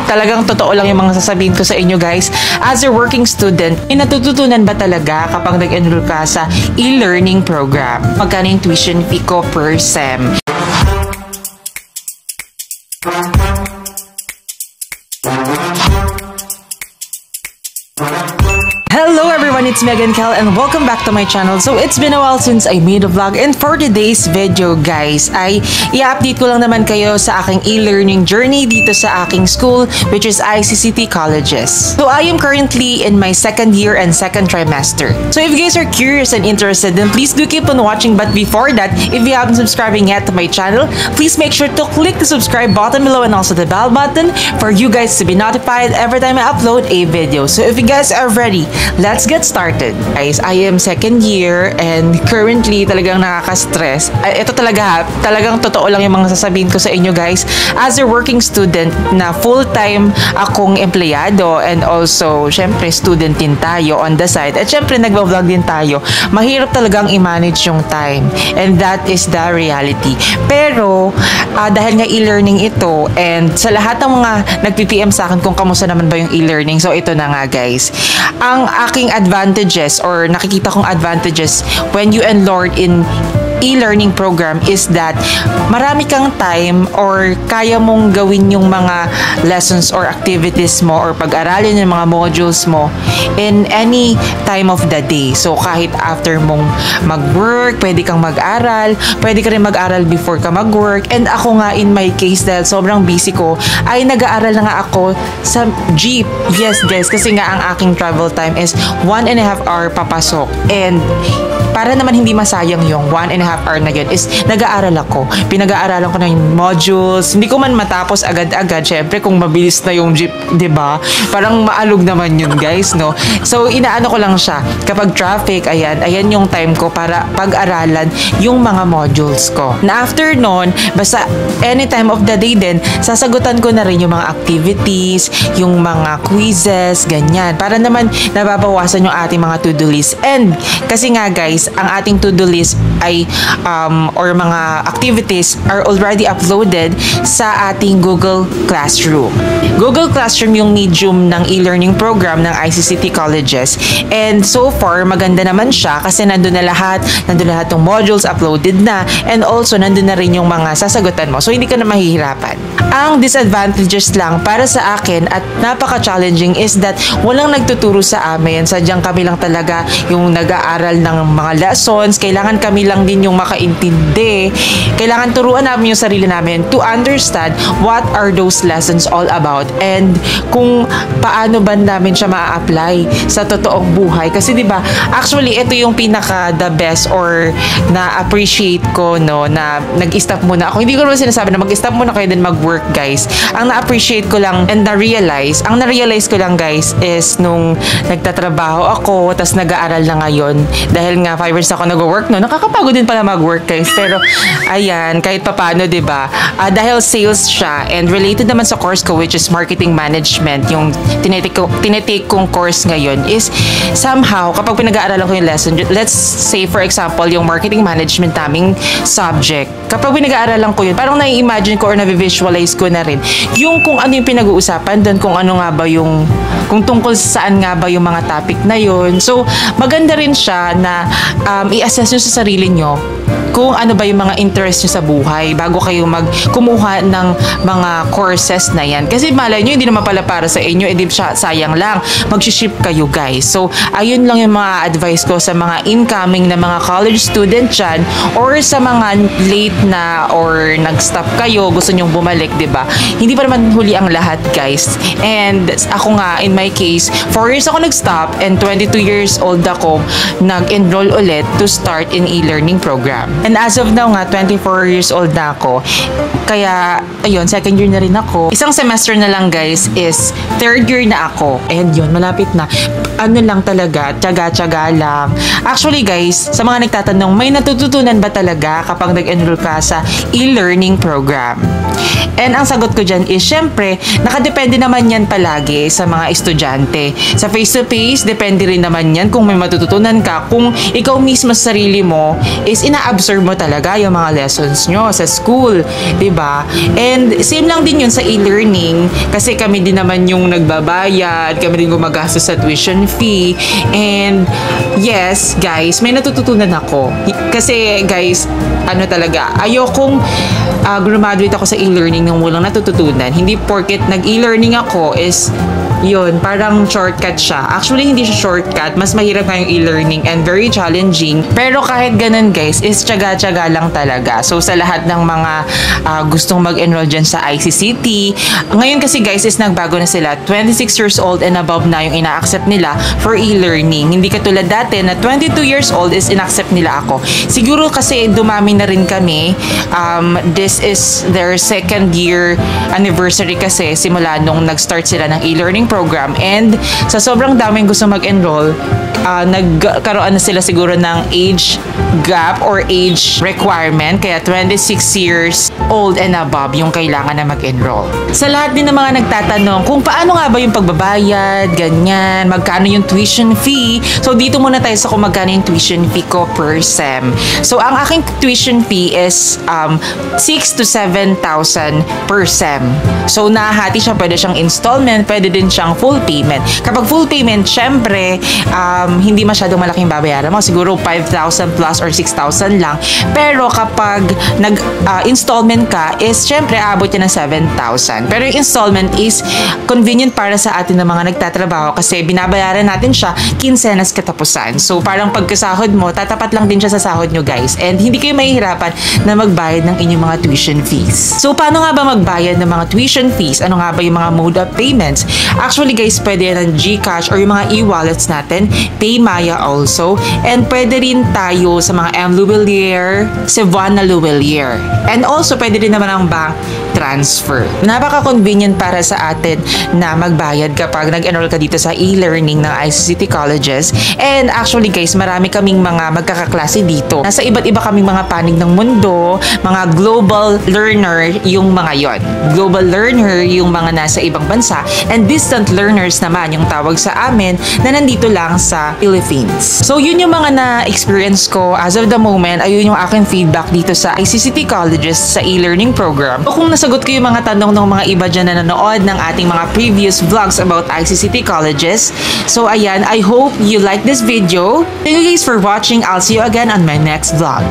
Talagang totoo lang yung mga sasabihin ko sa inyo guys. As a working student, natututunan ba talaga kapag nag-enroll ka sa e-learning program? Magkano yung tuition fee ko per sem? Hello everyone, it's Megan Kel and welcome back to my channel. So it's been a while since I made a vlog, and for today's video guys ay i-update ko lang naman kayo sa aking e-learning journey dito sa aking school, which is ICCT Colleges. So I am currently in my second year and second trimester. So if you guys are curious and interested, then please do keep on watching. But before that, if you haven't subscribed yet to my channel, please make sure to click the subscribe button below and also the bell button for you guys to be notified every time I upload a video. So if you guys are ready, let's get started. Guys, I am second year and currently talagang nakaka-stress. Ito talagang totoo lang yung mga sasabihin ko sa inyo guys. As a working student na full-time akong empleyado and also syempre student din tayo on the side at syempre nagba-vlog din tayo, mahirap talagang i-manage yung time, and that is the reality. Pero dahil nga e-learning ito, and sa lahat ng mga nag-PM sa akin kung kamusta naman ba yung e-learning, so ito na nga guys. Ang aking advantages or nakikita kong advantages when you enroll in e-learning program is that marami kang time or kaya mong gawin yung mga lessons or activities mo or pag-aralin yung mga modules mo in any time of the day. So kahit after mong mag-work, pwede kang mag-aral, pwede ka rin mag-aral before ka mag-work. And ako nga in my case, dahil sobrang busy ko, ay nag-aaral na nga ako sa jeep. Yes guys, kasi nga ang aking travel time is 1.5 hour papasok, and para naman hindi masayang yung 1.5 hour na yun is nag-aaral ako. Pinag-aaralan ko na yung modules. Hindi ko man matapos agad-agad. Syempre, kung mabilis na yung jeep, diba? Parang maalog naman yun, guys, no? So, inaano ko lang siya. Kapag traffic, ayan yung time ko para pag-aralan yung mga modules ko. Na after nun, basta any time of the day din, sasagutan ko na rin yung mga activities, yung mga quizzes, ganyan. Para naman nababawasan yung ating mga to-do list. And, kasi nga, guys, ang ating to-do list ay or mga activities are already uploaded sa ating Google Classroom. Google Classroom yung medium ng e-learning program ng ICCT Colleges, and so far maganda naman siya kasi nandun na lahat ng modules uploaded na, and also nandun na rin yung mga sasagutan mo, so hindi ka na mahihirapan. Ang disadvantages lang para sa akin at napaka-challenging is that walang nagtuturo sa amin. Sadyang kami lang talaga yung nag-aaral ng mga lessons. Kailangan kami lang din yung makaintindi. Kailangan turuan namin yung sarili namin to understand what are those lessons all about, and kung paano ba namin siya ma-apply sa totoong buhay. Kasi diba, actually ito yung pinaka the best or na-appreciate ko, no, na nag-stop muna ako. Hindi ko naman sinasabi na mag-stop muna kayo din mag-work guys. Ang na-appreciate ko lang and na-realize ko lang guys is nung nagtatrabaho ako tas nag-aaral na ngayon, dahil nga 5 years ako nag-work, no, nakakapagod din pala mag-work guys. Pero ayan, kahit papano, diba, dahil sales siya and related naman sa course ko, which is marketing management, yung tinitake kong course ngayon, is somehow kapag pinag-aaralan ko yung lesson, let's say for example yung marketing management naming subject, kapag pinag-aaralan ko yun, parang nai-imagine ko or na-visualize ko na rin yung kung ano yung pinag-uusapan doon, kung ano nga ba yung, kung tungkol saan nga ba yung mga topic na yun. So maganda rin siya na i-assess nyo sa sarili nyo kung ano ba yung mga interest nyo sa buhay bago kayo kumuha ng mga courses na yan. Kasi malay nyo, hindi naman pala para sa inyo, edi sayang lang, mag-ship kayo guys. So, ayun lang yung mga advice ko sa mga incoming na mga college student dyan, or sa mga late na or nag-stop kayo, gusto nyong bumalik, diba? Hindi pa naman huli ang lahat guys. And ako nga, in my case, 4 years ako nag-stop and 22 years old ako nag-enroll ulit to start in e-learning program. And as of now nga, 24 years old na ako. Kaya, ayun, second year na rin ako. Isang semester na lang guys is third year na ako. And yun, malapit na. Ano lang talaga, tiyaga-tiyaga lang. Actually guys, sa mga nagtatanong, may natututunan ba talaga kapag nag-enroll ka sa e-learning program? And ang sagot ko dyan is, syempre, nakadepende naman yan palagi sa mga estudyante. Sa face-to-face, depende rin naman yan kung may matututunan ka. Kung ikaw mismo sa sarili mo is ina-absorb mo talaga yung mga lessons nyo sa school, 'di ba? And same lang din yun sa e-learning kasi kami din naman yung nagbabayad, kami din gumagastos sa tuition fee. And yes, guys, may natututunan ako. Kasi guys, ano talaga, ayokong graduate ako sa e-learning nang walang natututunan. Hindi porket nag-e-learning ako is yun, parang shortcut siya. Actually, hindi siya shortcut. Mas mahirap nga yung e-learning and very challenging. Pero kahit ganun guys, is tiyaga-tiyaga lang talaga. So sa lahat ng mga gustong mag-enroll dyan sa ICCT, ngayon kasi guys is nagbago na sila. 26 years old and above na yung ina-accept nila for e-learning. Hindi katulad dati na 22 years old is ina-accept nila ako. Siguro kasi dumami na rin kami. This is their second year anniversary kasi simula nung nag-start sila ng e-learning program, and sa sobrang daming gusto mag-enroll, nagkaroon na sila siguro ng age gap or age requirement, kaya 26 years old and above yung kailangan na mag-enroll. Sa lahat din ng mga nagtatanong kung paano nga ba yung pagbabayad, ganyan, magkano yung tuition fee. So dito muna tayo sa kung magkano yung tuition fee ko per sem. So ang aking tuition fee is 6 to 7,000 per sem. So nahati siya, pwede siyang installment, pwede din siyang full payment. Kapag full payment, syempre, hindi masyadong malaking babayaran mo. Siguro 5,000 plus or 6,000 lang. Pero kapag nag-installment ka, is syempre, aabot yan ng 7,000. Pero yung installment is convenient para sa atin ng mga nagtatrabaho kasi binabayaran natin siya kinsenas katapusan. So, parang pagkasahod mo, tatapat lang din siya sa sahod nyo, guys. And hindi kayo mahihirapan na magbayad ng inyong mga tuition fees. So, paano nga ba magbayad ng mga tuition fees? Ano nga ba yung mga mode of payments? Actually, guys, pwede yan ng GCash or yung mga e-wallets natin, PayMaya also, and pwede rin tayo sa mga M. Luwilier, Cebuana Luwilier. And also, pwede rin naman ang bank transfer. Napaka-convenient para sa atin na magbayad kapag nag-enroll ka dito sa e-learning ng ICCT colleges. And actually, guys, marami kaming mga magkakaklase dito. Nasa iba't iba kaming mga panig ng mundo, mga global learner yung mga yon. Global learner yung mga nasa ibang bansa, and distant learners naman yung tawag sa amin na nandito lang sa Philippines. So, yun yung mga na-experience ko as of the moment. Ayun yung aking feedback dito sa ICCT colleges sa e-learning program. O kung nasagot ko yung mga tanong ng mga iba dyan na nanonood ng ating mga previous vlogs about ICCT colleges. So, ayan, I hope you like this video. Thank you guys for watching. I'll see you again on my next vlog.